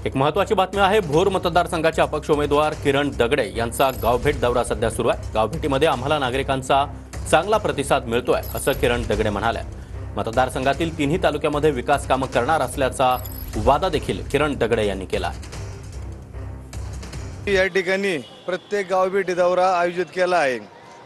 एक महत्त्वाची बातमी आहे। भोर मतदारसंघाचे अपक्ष उमेदवार किरण दगडे यांचा गावभेट दौरा सध्या सुरू आहे। गावभेटीमध्ये आम्हाला नागरिकांचा चांगला प्रतिसाद मिळतोय असं किरण दगडे म्हणाले। मतदारसंघातील तिन्ही तालुक्यामध्ये विकास कामं करणार असल्याचा वादा देखील किरण दगडे यांनी केला। या ठिकाणी प्रत्येक गावभेटी दौरा आयोजित केला आहे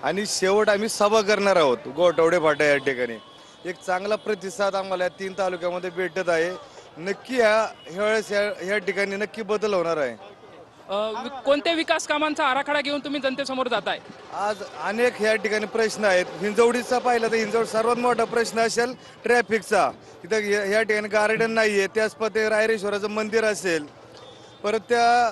आणि शेवट आम्ही सभा करणार आहोत गोठवडे फाटा या ठिकाणी। एक चांगला प्रतिसाद आम्हाला तीन तालुक्यामध्ये भेटत आहे। नक्की ह्या ठिकाणी नक्की बदल होणार आहे। कोणत्या विकास कामांचा आराखडा घेऊन तुम्ही जनतेसमोर जाताय? आज अनेक ह्या ठिकाणी प्रश्न आहेत। हिंजवडीचा पाहिला तर हिंजवड सर्वात मोठा प्रश्न असेल ट्रॅफिकचा। इथं ह्या ठिकाणी गार्डन नाहीये, त्याच पते रायरेश्वराचं मंदिर असेल, परत त्या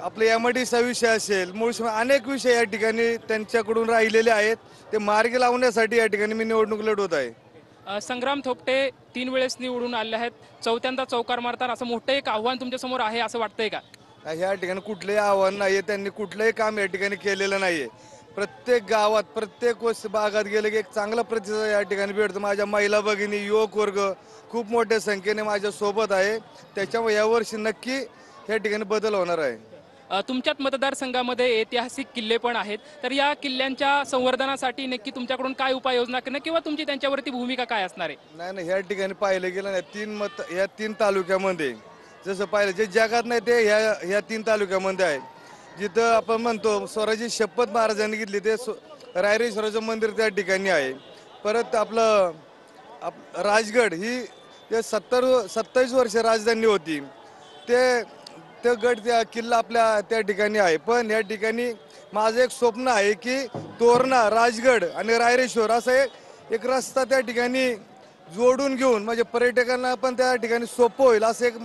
आपले एमआयडीचा विषय असेल, मूळ अनेक विषय या ठिकाणी त्यांच्याकडून राहिलेले आहेत। ते मार्गी लावण्यासाठी या ठिकाणी मी निवडणूक लढवत आहे। संग्राम थोपटे 3 वेळेस निवडून आले आहेत, चौथ्यांदा चौकार मारतात असं मोठं एक आव्हान तुमच्या समोर आहे असं वाटतंय का? ह्या ठिकाणी कुठलंही आव्हान नाहीये, त्यांनी कुठलंही काम या ठिकाणी केलेलं नाहीये। प्रत्येक गावात प्रत्येक भागात गेले की एक चांगला प्रतिसाद या ठिकाणी भेटतो। माझ्या महिला भगिनी, युवक वर्ग खूप मोठ्या संख्येने माझ्या सोबत आहे। त्याच्यामुळे यावर्षी नक्की या ठिकाणी बदल होणार आहे। तुमच्याच मतदारसंघामध्ये ऐतिहासिक किल्ले पण आहेत, तर या किल्ल्यांच्या संवर्धनासाठी नक्की तुमच्याकडून काय उपाययोजना करणं किंवा तुमची त्यांच्यावरती भूमिका काय असणार आहे? नाही, ह्या ठिकाणी पाहिलं गेलं नाही, या तीन तालुक्यामध्ये जसं पाहिलं जे जगात नाही ते ह्या तीन तालुक्यामध्ये आहे। जिथं आपण म्हणतो स्वराजी शपथ महाराजांनी घेतली ते रायरेश्वराचं मंदिर त्या ठिकाणी आहे। परत आपलं राजगड ही 27 वर्ष राजधानी होती, ते गड त्या किल्ला आपल्या त्या ठिकाणी आहे। पण या ठिकाणी माझं एक स्वप्न आहे की तोरणा, राजगड आणि रायरेश्वर असं एक रस्ता त्या ठिकाणी जोडून घेऊन म्हणजे पर्यटकांना पण त्या ठिकाणी सोपं होईल असं एक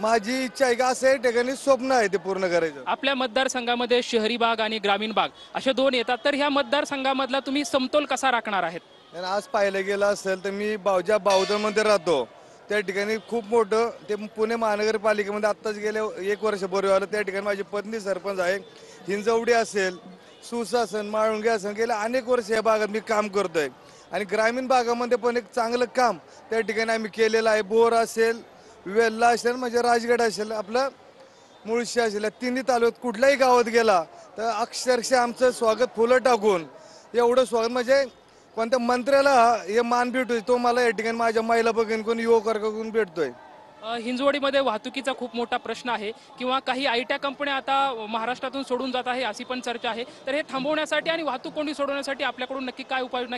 माझी इच्छा आहे की असं या ठिकाणी स्वप्न आहे ते पूर्ण करायचं। आपल्या मतदारसंघामध्ये शहरी भाग आणि ग्रामीण भाग असे दोन येतात, तर ह्या मतदारसंघामधला तुम्ही समतोल कसा राखणार आहेत? आज पाहिलं गेलं असेल तर मी ज्या बावधनमध्ये राहतो त्या ठिकाणी खूप मोठं ते पुणे महानगरपालिकेमध्ये आत्ताच गेले 1 वर्षापूर्वी आलं। त्या ठिकाणी माझी पत्नी सरपंच आहे। हिंजवडी असेल, सुशासन, माळुंगे असेल, गेल्या अनेक वर्ष या भागात मी काम करतोय आणि ग्रामीण भागामध्ये पण एक चांगलं काम त्या ठिकाणी आम्ही केलेलं आहे। बोर असेल, वेल्ला असेल, म्हणजे राजगड असेल, आपलं मुळशी असेल, या तिन्ही तालुक्यात कुठल्याही गावात गेला तर अक्षरशः आमचं स्वागत फुलं टाकून एवढं स्वागत म्हणजे कोणत्या मंत्र्याला हे मान भेटतोय तो मला या ठिकाणी माझ्या महिला बघून कोण युवक वर्गाकडून भेटतोय। हिंजवडीमध्ये वाहतुकीचा खूप मोठा प्रश्न आहे किंवा काही आयटी कंपन्या आता महाराष्ट्रातून सोडून जात आहे अशी पण चर्चा आहे, तर हे थांबवण्यासाठी आणि वाहतूक कोंडी सोडवण्यासाठी आपल्याकडून नक्की काय उपाययोजना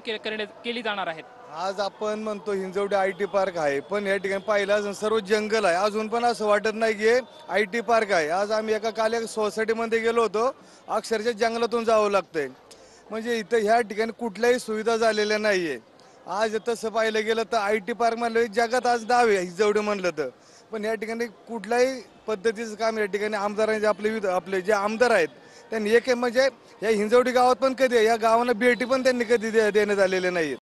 केली जाणार आहेत? आज आपण म्हणतो हिंजवडी आयटी पार्क आहे, पण या ठिकाणी पाहिलं सर्व जंगल आहे। अजून पण असं वाटत नाही की आयटी पार्क आहे। आज आम्ही एका सोसायटीमध्ये गेलो होतो, अक्षरशः जंगलातून जावं लागतंय, म्हणजे इथं ह्या ठिकाणी कुठल्याही सुविधा झालेल्या नाहीये। आज तसं पाहिलं गेलं तर आयटी पार्क म्हणलं जगात आज नाव आहे हिंजवडी म्हणलं तर, पण या ठिकाणी कुठल्याही पद्धतीचं काम या ठिकाणी आमदारांचे आपले जे आमदार आहेत त्यांनी एक म्हणजे या हिंजवडी गावात पण कधी या गावांना भेटी पण त्यांनी कधी देण्यात आलेले नाहीत।